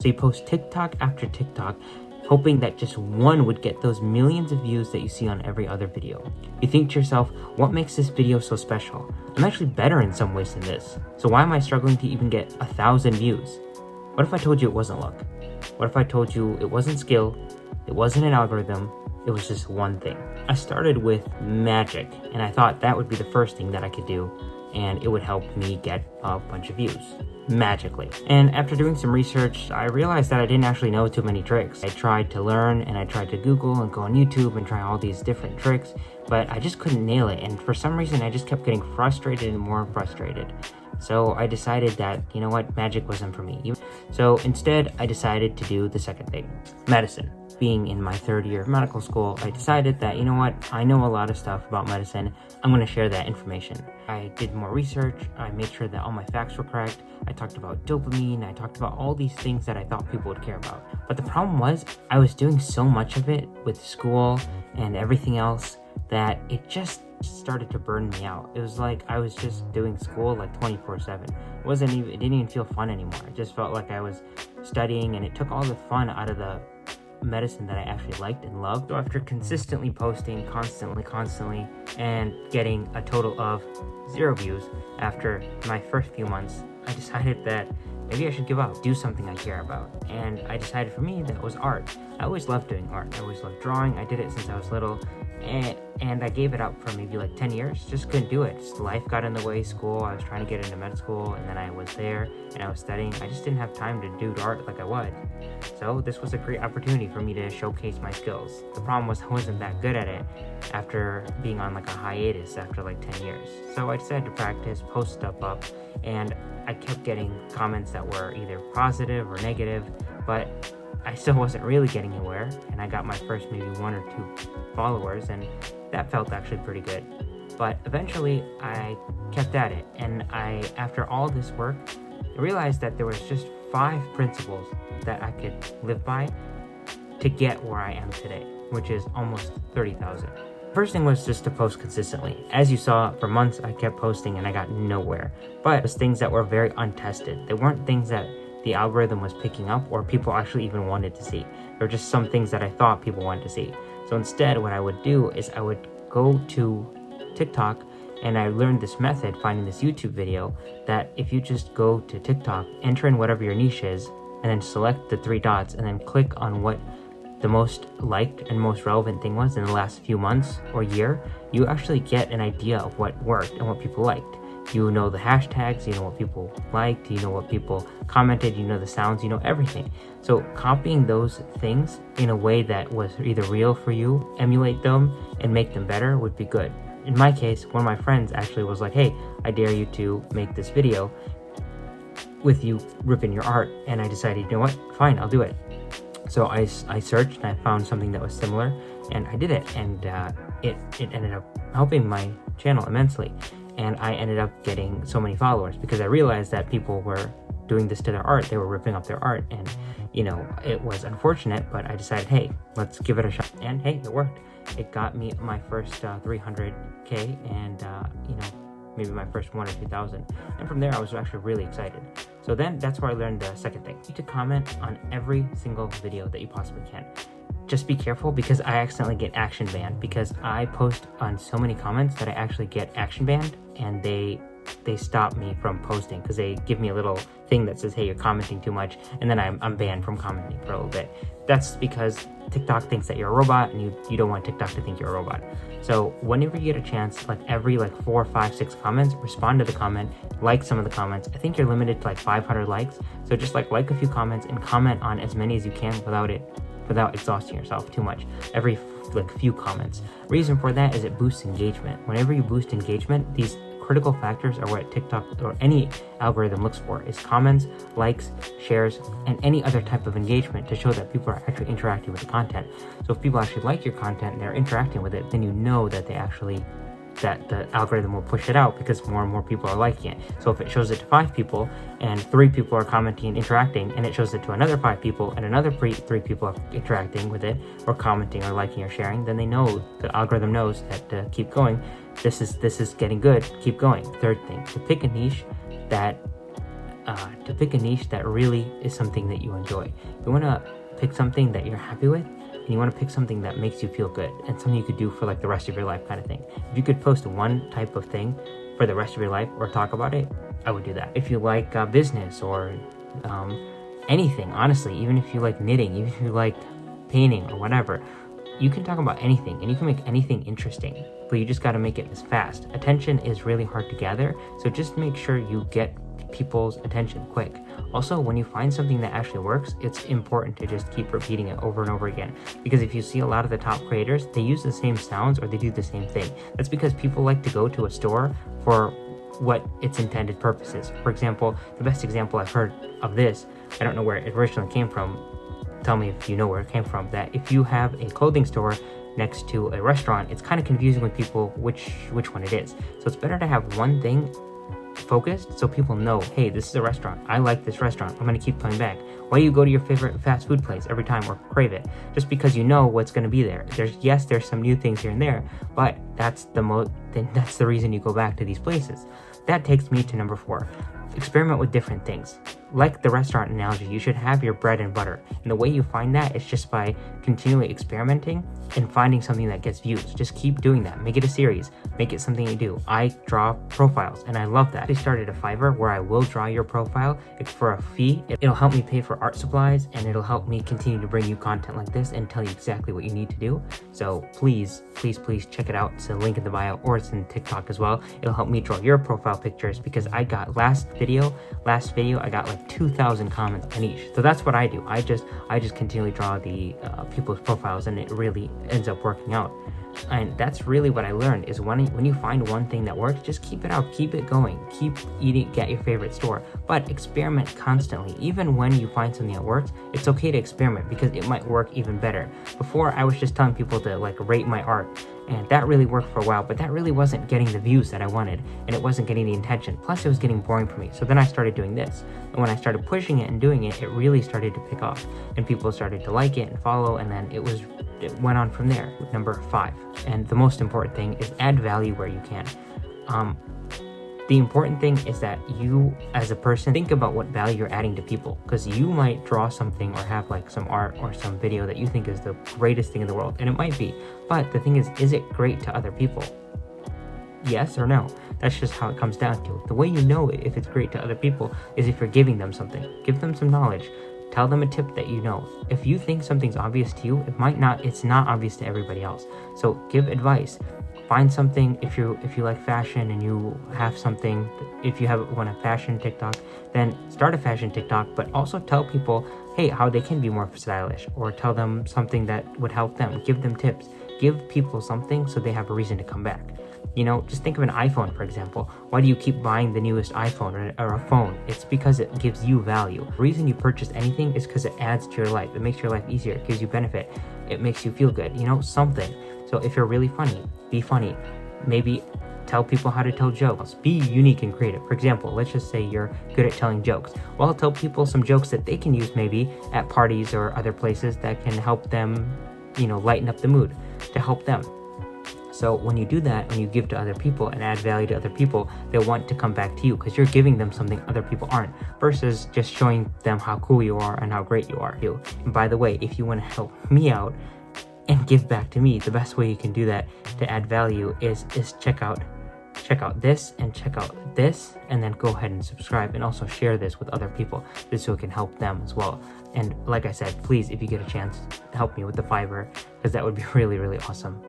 So you post TikTok after TikTok, hoping that just one would get those millions of views that you see on every other video. You think to yourself, what makes this video so special? I'm actually better in some ways than this. So why am I struggling to even get 1,000 views? What if I told you it wasn't luck? What if I told you it wasn't skill, it wasn't an algorithm, it was just one thing? I started with magic, and I thought that would be the first thing that I could do, and it would help me get a bunch of views magically. And after doing some research, I realized that I didn't actually know too many tricks. I tried to learn, and I tried to Google and go on YouTube and try all these different tricks, but I just couldn't nail it. And for some reason, I just kept getting frustrated and more frustrated. So I decided that, you know what, magic wasn't for me. So instead, I decided to do the second thing, medicine. Being in my third year of medical school, I decided that, you know what, I know a lot of stuff about medicine. I'm going to share that information. I did more research. I made sure that all my facts were correct. I talked about dopamine. I talked about all these things that I thought people would care about. But the problem was I was doing so much of it with school and everything else that it just started to burn me out. It was like I was just doing school like 24/7. It didn't even feel fun anymore. It just felt like I was studying, and it took all the fun out of the medicine that I actually liked and loved. So after consistently posting constantly and getting a total of 0 views after my first few months, I decided that maybe I should give up, do something I care about. And I decided for me that was art. I always loved doing art. I always loved drawing. I did it since I was little. And I gave it up for maybe like 10 years. Just couldn't do it. Just life got in the way, school. I was trying to get into med school, and then I was there and I was studying. I just didn't have time to do art like I would. So this was a great opportunity for me to showcase my skills. The problem was I wasn't that good at it after being on like a hiatus after like 10 years. So I decided to practice, post stuff up, and I kept getting comments that were either positive or negative, but I still wasn't really getting anywhere, and I got my first maybe 1 or 2 followers, and that felt actually pretty good. But eventually I kept at it, and after all this work, I realized that there was just 5 principles that I could live by to get where I am today, which is almost 30,000. First thing was just to post consistently. As you saw, for months I kept posting and I got nowhere. But it was things that were very untested. They weren't things that the algorithm was picking up or people actually even wanted to see. There were just some things that I thought people wanted to see. So instead, what I would do is I would go to TikTok, and I learned this method, finding this YouTube video, that if you just go to TikTok, enter in whatever your niche is, and then select the 3 dots, and then click on what the most liked and most relevant thing was in the last few months or year, you actually get an idea of what worked and what people liked. You know the hashtags, you know what people liked, you know what people commented, you know the sounds, you know everything. So copying those things in a way that was either real for you, emulate them and make them better would be good. In my case, one of my friends actually was like, hey, I dare you to make this video with you ripping your art. And I decided, you know what, fine, I'll do it. So I searched and I found something that was similar, and I did it, and it ended up helping my channel immensely. And I ended up getting so many followers because I realized that people were doing this to their art. They were ripping up their art, and you know, it was unfortunate, but I decided, hey, let's give it a shot. And hey, it worked. It got me my first 300K and you know, maybe my first 1 or 2,000. And from there, I was actually really excited. So then that's where I learned the second thing. You need to comment on every single video that you possibly can. Just be careful, because I accidentally get action banned because I post on so many comments that I actually get action banned, and they stop me from posting because they give me a little thing that says, hey, you're commenting too much, and then I'm banned from commenting for a little bit. That's because TikTok thinks that you're a robot, and you don't want TikTok to think you're a robot. So whenever you get a chance, like every 4, 5, 6 comments, respond to the comment, like some of the comments. I think you're limited to 500 likes. So just like a few comments and comment on as many as you can without exhausting yourself too much. Every few comments. Reason for that is it boosts engagement. Whenever you boost engagement, these critical factors are what TikTok or any algorithm looks for, is comments, likes, shares, and any other type of engagement to show that people are actually interacting with the content. So if people actually like your content and they're interacting with it, then you know that that the algorithm will push it out because more and more people are liking it. So if it shows it to 5 people and 3 people are commenting and interacting, and it shows it to another 5 people and another 3 people are interacting with it or commenting or liking or sharing, then they know, the algorithm knows that to keep going, this is getting good, keep going. Third thing, to pick a niche that to pick a niche that really is something that you enjoy. You want to pick something that you're happy with, and you want to pick something that makes you feel good and something you could do for like the rest of your life kind of thing. If you could post one type of thing for the rest of your life or talk about it, I would do that. If you like business or anything, honestly, even if you like knitting, even if you like painting or whatever, you can talk about anything and you can make anything interesting, but you just got to make it as fast. Attention is really hard to gather, so just make sure you get people's attention quick. Also, when you find something that actually works, it's important to just keep repeating it over and over again, because if you see a lot of the top creators, they use the same sounds or they do the same thing. That's because people like to go to a store for what its intended purpose is. For example, the best example I've heard of this, I don't know where it originally came from, tell me if you know where it came from, that if you have a clothing store next to a restaurant, it's kind of confusing with people which one it is. So it's better to have one thing focused so people know, hey, this is a restaurant, I like this restaurant, I'm going to keep coming back. Why do you go to your favorite fast food place every time or crave it? Just because you know what's going to be there. There's some new things here and there, but that's the reason you go back to these places. That takes me to number 4. Experiment with different things. Like the restaurant analogy, you should have your bread and butter. And the way you find that is just by continually experimenting and finding something that gets views. Just keep doing that. Make it a series. Make it something you do. I draw profiles and I love that. I started a Fiverr where I will draw your profile for a fee. It'll help me pay for art supplies and it'll help me continue to bring you content like this and tell you exactly what you need to do. So please check it out. It's a link in the bio or it's in TikTok as well. It'll help me draw your profile pictures because I got last video I got like 2,000 comments on each. So that's what I do. I just continually draw the people's profiles and it really ends up working out. And that's really what I learned is when you find one thing that works, just keep it out, keep it going, keep eating, get your favorite store, but experiment constantly. Even when you find something that works, it's okay to experiment because it might work even better. Before, I was just telling people to like rate my art, and that really worked for a while, but that really wasn't getting the views that I wanted, and it wasn't getting the attention. Plus, it was getting boring for me. So then I started doing this, and when I started pushing it and doing it, it really started to pick off, and people started to like it and follow, and then it went on from there. Number 5, and the most important thing is add value where you can. The important thing is that you as a person think about what value you're adding to people, because you might draw something or have like some art or some video that you think is the greatest thing in the world, and it might be, but the thing is it great to other people? Yes or no? That's just how it comes down to it. The way you know if it's great to other people is if you're giving them something. Give them some knowledge. Tell them a tip that you know. If you think something's obvious to you, it's not obvious to everybody else. So give advice. Find something. If you like fashion and you have something, if you want a fashion TikTok, then start a fashion TikTok, but also tell people, hey, how they can be more stylish, or tell them something that would help them. Give them tips. Give people something so they have a reason to come back. You know, just think of an iPhone, for example. Why do you keep buying the newest iPhone or a phone? It's because it gives you value. The reason you purchase anything is because it adds to your life. It makes your life easier. It gives you benefit. It makes you feel good. You know, something. So if you're really funny, be funny. Maybe tell people how to tell jokes. Be unique and creative. For example, let's just say you're good at telling jokes. Well, tell people some jokes that they can use maybe at parties or other places that can help them, you know, lighten up the mood, to help them. So when you do that, when you give to other people and add value to other people, they'll want to come back to you because you're giving them something other people aren't, versus just showing them how cool you are and how great you are. And by the way, if you want to help me out and give back to me, the best way you can do that to add value is check out this and check out this, and then go ahead and subscribe, and also share this with other people just so it can help them as well. And like I said, please, if you get a chance, help me with the Fiverr, because that would be really, really awesome.